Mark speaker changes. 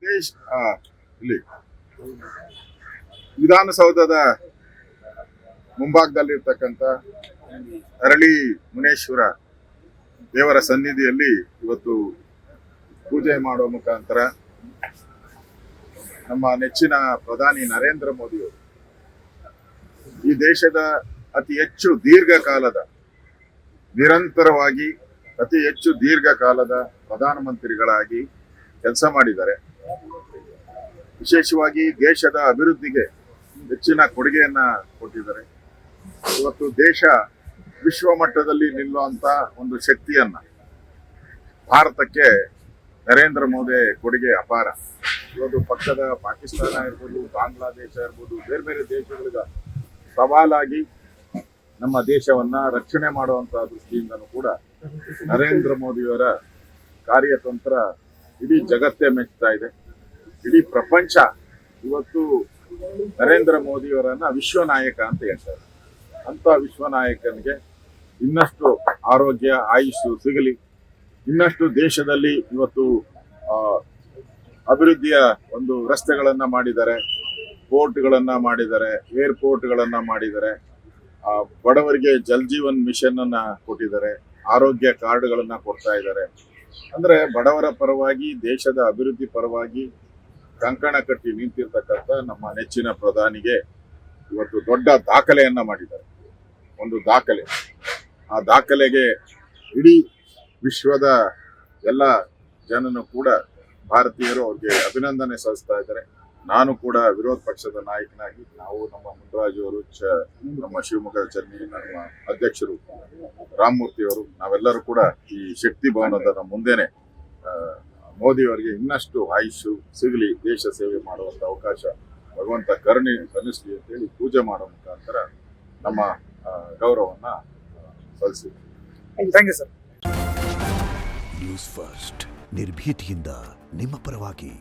Speaker 1: ದೇಶ ಇಲ್ಲಿ ವಿಧಾನಸೌಧದ ಮುಂಭಾಗದಲ್ಲಿರ್ತಕ್ಕಂಥ ಅರಳಿ ಮುನೇಶ್ವರ ದೇವರ ಸನ್ನಿಧಿಯಲ್ಲಿ ಇವತ್ತು ಪೂಜೆ ಮಾಡುವ ಮುಖಾಂತರ ನಮ್ಮ ನೆಚ್ಚಿನ ಪ್ರಧಾನಿ ನರೇಂದ್ರ ಮೋದಿಯವರು ಈ ದೇಶದ ಅತಿ ಹೆಚ್ಚು ದೀರ್ಘಕಾಲದ ನಿರಂತರವಾಗಿ ಅತಿ ಹೆಚ್ಚು ದೀರ್ಘಕಾಲದ ಪ್ರಧಾನಮಂತ್ರಿಗಳಾಗಿ ಕೆಲಸ ಮಾಡಿದ್ದಾರೆ. ವಿಶೇಷವಾಗಿ ದೇಶದ ಅಭಿವೃದ್ಧಿಗೆ ಹೆಚ್ಚಿನ ಕೊಡುಗೆಯನ್ನ ಕೊಟ್ಟಿದ್ದಾರೆ. ಇವತ್ತು ದೇಶ ವಿಶ್ವ ಮಟ್ಟದಲ್ಲಿ ನಿಲ್ಲುವಂತ ಒಂದು ಶಕ್ತಿಯನ್ನ ಭಾರತಕ್ಕೆ ನರೇಂದ್ರ ಮೋದಿ ಕೊಡುಗೆ ಅಪಾರ. ಇವತ್ತು ಪಕ್ಕದ ಪಾಕಿಸ್ತಾನ ಇರ್ಬೋದು, ಬಾಂಗ್ಲಾದೇಶ ಇರ್ಬೋದು, ಬೇರೆ ಬೇರೆ ದೇಶಗಳಿಗೆ ಸವಾಲಾಗಿ ನಮ್ಮ ದೇಶವನ್ನ ರಕ್ಷಣೆ ಮಾಡುವಂತಹ ದೃಷ್ಟಿಯಿಂದನೂ ಕೂಡ ನರೇಂದ್ರ ಮೋದಿಯವರ ಕಾರ್ಯತಂತ್ರ ಇಡೀ ಜಗತ್ತೇ ಮೆಚ್ಚುತ್ತಾ ಇದೆ. ಇಡೀ ಪ್ರಪಂಚ ಇವತ್ತು ನರೇಂದ್ರ ಮೋದಿಯವರನ್ನ ವಿಶ್ವ ನಾಯಕ ಅಂತ ಹೇಳ್ತಾರೆ. ಅಂತ ವಿಶ್ವ ನಾಯಕನಿಗೆ ಇನ್ನಷ್ಟು ಆರೋಗ್ಯ ಆಯುಷ್ ಸಿಗಲಿ, ಇನ್ನಷ್ಟು ದೇಶದಲ್ಲಿ ಇವತ್ತು ಅಭಿವೃದ್ಧಿಯ ಒಂದು ರಸ್ತೆಗಳನ್ನ ಮಾಡಿದ್ದಾರೆ, ಪೋರ್ಟ್ಗಳನ್ನ ಮಾಡಿದ್ದಾರೆ, ಏರ್ಪೋರ್ಟ್ಗಳನ್ನ ಮಾಡಿದ್ದಾರೆ, ಬಡವರಿಗೆ ಜಲ್ ಜೀವನ್ ಮಿಷನ್ ಅನ್ನ ಕೊಟ್ಟಿದ್ದಾರೆ, ಆರೋಗ್ಯ ಕಾರ್ಡ್ಗಳನ್ನ ಕೊಡ್ತಾ ಇದ್ದಾರೆ. ಅಂದ್ರೆ ಬಡವರ ಪರವಾಗಿ, ದೇಶದ ಅಭಿವೃದ್ಧಿ ಪರವಾಗಿ ಕಂಕಣ ಕಟ್ಟಿ ನಿಂತಿರ್ತಕ್ಕಂಥ ನಮ್ಮ ನೆಚ್ಚಿನ ಪ್ರಧಾನಿಗೆ ಇವತ್ತು ದೊಡ್ಡ ದಾಖಲೆಯನ್ನ ಮಾಡಿದ್ದಾರೆ. ಒಂದು ದಾಖಲೆ. ಆ ದಾಖಲೆಗೆ ಇಡೀ ವಿಶ್ವದ ಎಲ್ಲ ಜನನು ಕೂಡ ಭಾರತೀಯರು ಅವ್ರಿಗೆ ಅಭಿನಂದನೆ ಸಲ್ಲಿಸ್ತಾ ಇದ್ದಾರೆ. ನಾನು ಕೂಡ ವಿರೋಧ ಪಕ್ಷದ ನಾಯಕನಾಗಿ, ನಾವು ನಮ್ಮ ಮುನ್ರಾಜು ಅವರು, ನಮ್ಮ ಶಿವಮೊಗ್ಗದ ಚನ್ನಿ, ನಮ್ಮ ಅಧ್ಯಕ್ಷರು ರಾಮಮೂರ್ತಿ ಅವರು, ನಾವೆಲ್ಲರೂ ಕೂಡ ಈ ಶಕ್ತಿ ಭವನದ ಮುಂದೆನೆ ಮೋದಿಯವರಿಗೆ ಇನ್ನಷ್ಟು ಆಯುಷ್ ಸಿಗಲಿ, ದೇಶ ಸೇವೆ ಮಾಡುವಂತ ಅವಕಾಶ ಭಗವಂತ ಕರುಣಿಸಲಿ ಅಂತೇಳಿ ಪೂಜೆ ಮಾಡೋ ಮುಖಾಂತರ ನಮ್ಮ ಗೌರವವನ್ನ ಸಲ್ಲಿಸಿದ್ವಿ.
Speaker 2: Thank you sir.
Speaker 3: News First ನಿರ್ಭೀತಿಯಿಂದ ನಿಮ್ಮ ಪರವಾಗಿ.